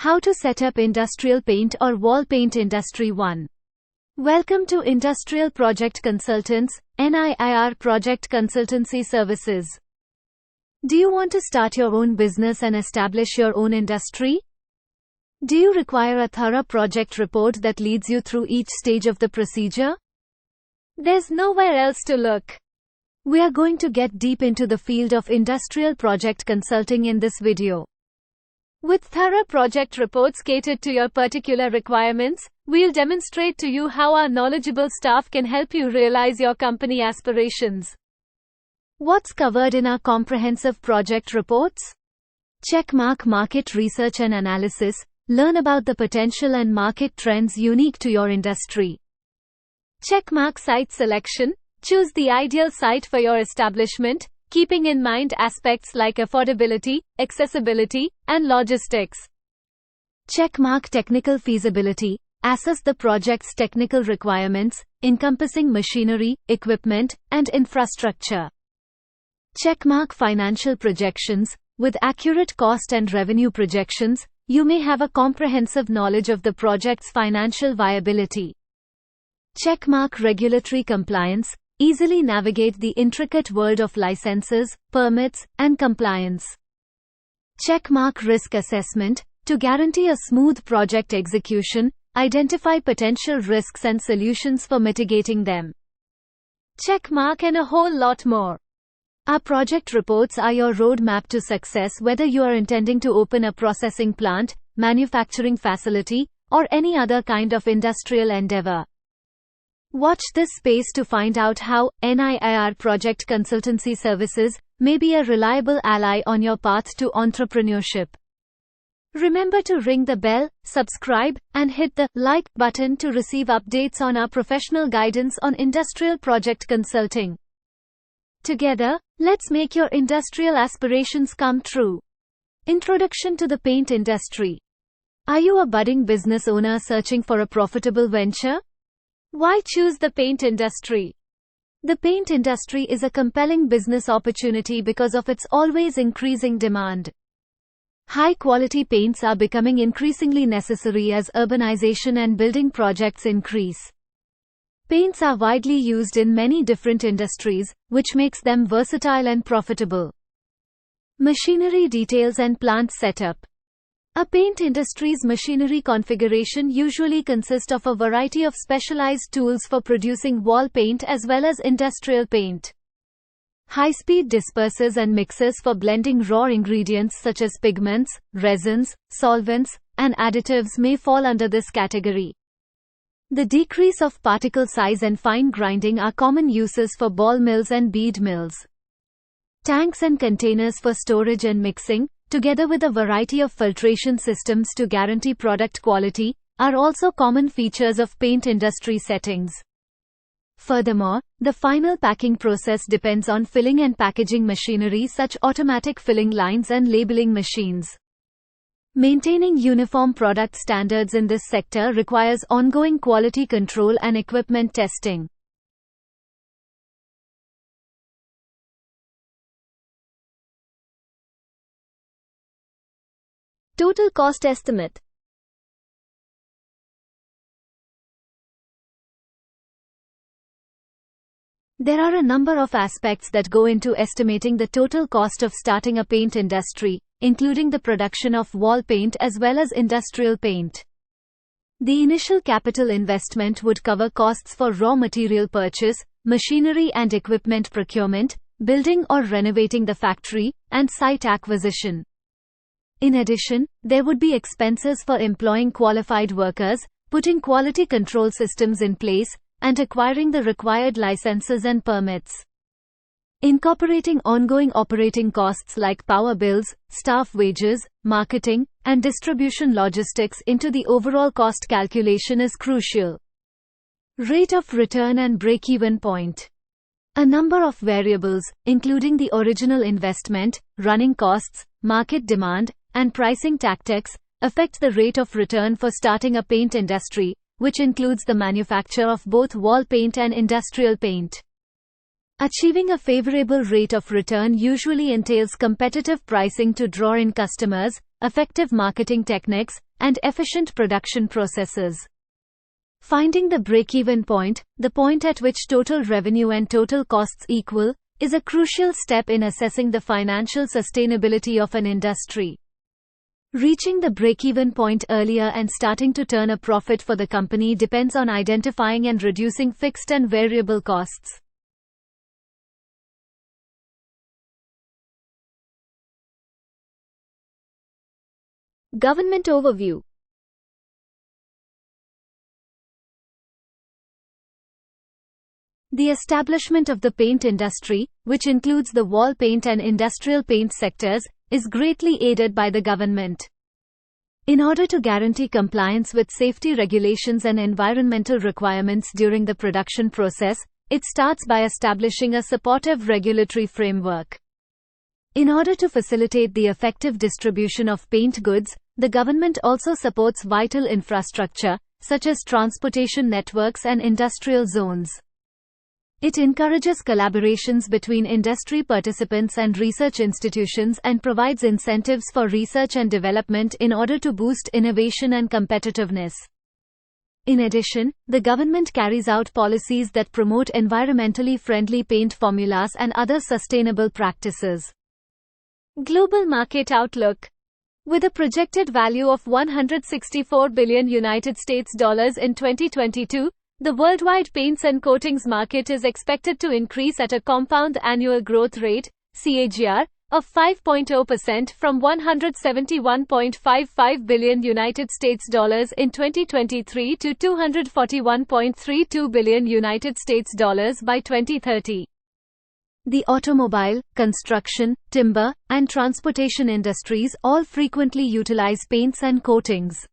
How to set up industrial paint or wall paint industry 1. Welcome to Industrial Project Consultants, NIIR Project Consultancy Services. Do you want to start your own business and establish your own industry? Do you require a thorough project report that leads you through each stage of the procedure? There's nowhere else to look. We are going to get deep into the field of industrial project consulting in this video. With thorough project reports catered to your particular requirements, we'll demonstrate to you how our knowledgeable staff can help you realize your company aspirations. What's covered in our comprehensive project reports? Checkmark market research and analysis. Learn about the potential and market trends unique to your industry. Checkmark site selection. Choose the ideal site for your establishment, keeping in mind aspects like affordability, accessibility, and logistics. Checkmark technical feasibility. Assess the project's technical requirements, encompassing machinery, equipment, and infrastructure. Checkmark financial projections. With accurate cost and revenue projections, you may have a comprehensive knowledge of the project's financial viability. Checkmark regulatory compliance. Easily navigate the intricate world of licenses, permits, and compliance. Checkmark risk assessment. To guarantee a smooth project execution, identify potential risks and solutions for mitigating them. Checkmark and a whole lot more. Our project reports are your roadmap to success, whether you are intending to open a processing plant, manufacturing facility, or any other kind of industrial endeavor. Watch this space to find out how NIIR Project Consultancy Services may be a reliable ally on your path to entrepreneurship. Remember to ring the bell, subscribe, and hit the like button to receive updates on our professional guidance on industrial project consulting. Together, let's make your industrial aspirations come true. Introduction to the paint industry. Are you a budding business owner searching for a profitable venture? Why choose the paint industry? The paint industry is a compelling business opportunity because of its always increasing demand. High-quality paints are becoming increasingly necessary as urbanization and building projects increase. Paints are widely used in many different industries, which makes them versatile and profitable. Machinery details and plant setup. A paint industry's machinery configuration usually consists of a variety of specialized tools for producing wall paint as well as industrial paint. High-speed dispersers and mixers for blending raw ingredients such as pigments, resins, solvents, and additives may fall under this category. The decrease of particle size and fine grinding are common uses for ball mills and bead mills. Tanks and containers for storage and mixing, together with a variety of filtration systems to guarantee product quality, are also common features of paint industry settings. Furthermore, the final packing process depends on filling and packaging machinery such as automatic filling lines and labeling machines. Maintaining uniform product standards in this sector requires ongoing quality control and equipment testing. Total cost estimate. There are a number of aspects that go into estimating the total cost of starting a paint industry, including the production of wall paint as well as industrial paint. The initial capital investment would cover costs for raw material purchase, machinery and equipment procurement, building or renovating the factory, and site acquisition. In addition, there would be expenses for employing qualified workers, putting quality control systems in place, and acquiring the required licenses and permits. Incorporating ongoing operating costs like power bills, staff wages, marketing, and distribution logistics into the overall cost calculation is crucial. Rate of return and break-even point. A number of variables, including the original investment, running costs, market demand, and pricing tactics, affect the rate of return for starting a paint industry, which includes the manufacture of both wall paint and industrial paint. Achieving a favorable rate of return usually entails competitive pricing to draw in customers, effective marketing techniques, and efficient production processes. Finding the break-even point, the point at which total revenue and total costs equal, is a crucial step in assessing the financial sustainability of an industry. Reaching the break-even point earlier and starting to turn a profit for the company depends on identifying and reducing fixed and variable costs. Government overview. The establishment of the paint industry, which includes the wall paint and industrial paint sectors, is greatly aided by the government. In order to guarantee compliance with safety regulations and environmental requirements during the production process, it starts by establishing a supportive regulatory framework. In order to facilitate the effective distribution of paint goods, the government also supports vital infrastructure, such as transportation networks and industrial zones. It encourages collaborations between industry participants and research institutions and provides incentives for research and development in order to boost innovation and competitiveness. In addition, the government carries out policies that promote environmentally friendly paint formulas and other sustainable practices. Global market outlook. With a projected value of $164 billion in 2022, the worldwide paints and coatings market is expected to increase at a compound annual growth rate (CAGR) of 5.0% from $171.55 billion in 2023 to $241.32 billion by 2030. The automobile, construction, timber, and transportation industries all frequently utilize paints and coatings.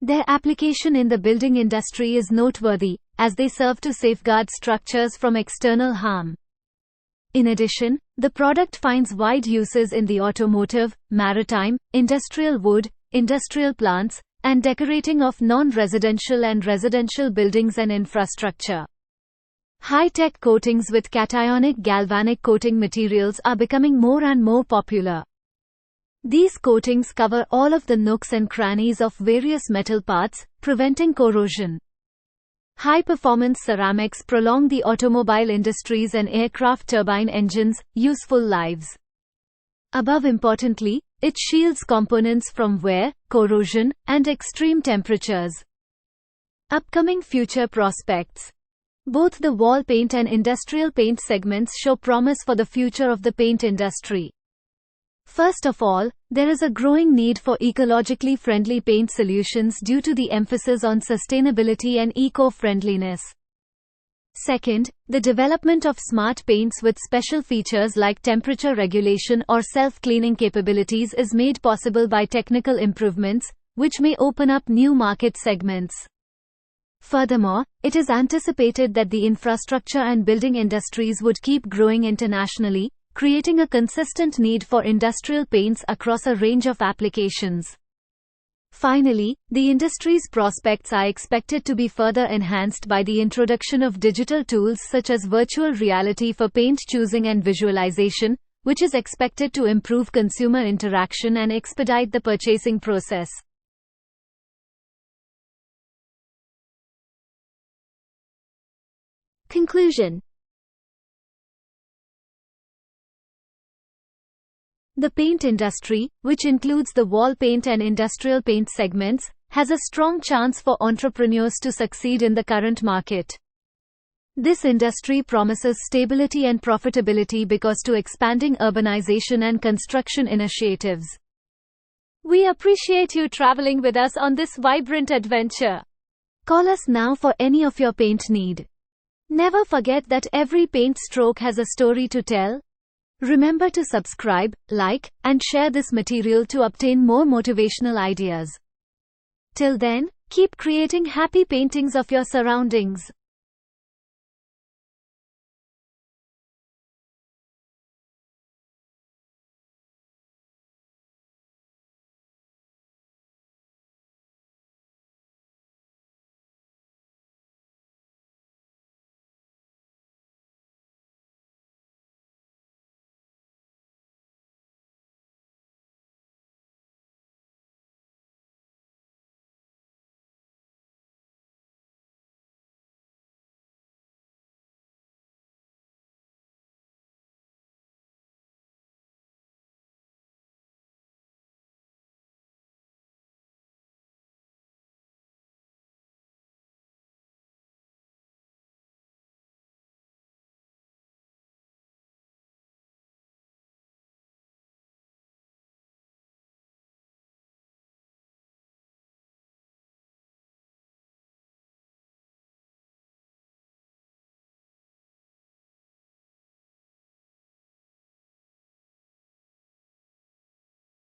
Their application in the building industry is noteworthy, as they serve to safeguard structures from external harm. In addition, the product finds wide uses in the automotive, maritime, industrial wood, industrial plants, and decorating of non-residential and residential buildings and infrastructure. High-tech coatings with cationic galvanic coating materials are becoming more and more popular. These coatings cover all of the nooks and crannies of various metal parts, preventing corrosion. High-performance ceramics prolong the automobile industries and aircraft turbine engines' useful lives. Above importantly, it shields components from wear, corrosion, and extreme temperatures. Upcoming future prospects. Both the wall paint and industrial paint segments show promise for the future of the paint industry. First of all, there is a growing need for ecologically friendly paint solutions due to the emphasis on sustainability and eco-friendliness. Second, the development of smart paints with special features like temperature regulation or self-cleaning capabilities is made possible by technical improvements, which may open up new market segments. Furthermore, it is anticipated that the infrastructure and building industries would keep growing internationally, creating a consistent need for industrial paints across a range of applications. Finally, the industry's prospects are expected to be further enhanced by the introduction of digital tools such as virtual reality for paint choosing and visualization, which is expected to improve consumer interaction and expedite the purchasing process. Conclusion. The paint industry, which includes the wall paint and industrial paint segments, has a strong chance for entrepreneurs to succeed in the current market. This industry promises stability and profitability because to expanding urbanization and construction initiatives. We appreciate you traveling with us on this vibrant adventure. Call us now for any of your paint need. Never forget that every paint stroke has a story to tell. Remember to subscribe, like, and share this material to obtain more motivational ideas. Till then, keep creating happy paintings of your surroundings.